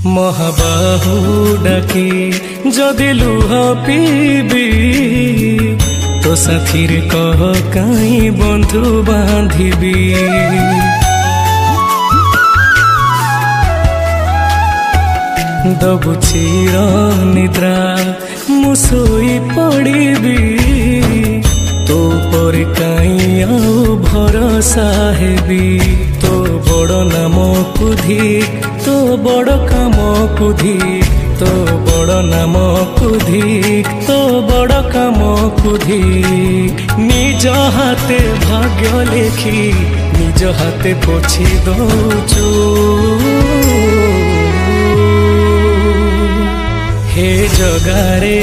महाबाहु डाके जदि लुह पीबी तो साथी रे कह कहीं बंधु बांधिबी। दबु चिर निद्रा मुसोई पड़ीबी तो पर कहीं आउ भरोसा हेबी। तो बड़ नाम कुधिक तो बड़ काम कुधिक तो बड़ नाम कुधिक तो बड़ काम कुधिक। निज हाथे भाग्य लेखी निज हाथे पोछि दौचु। हे जगारे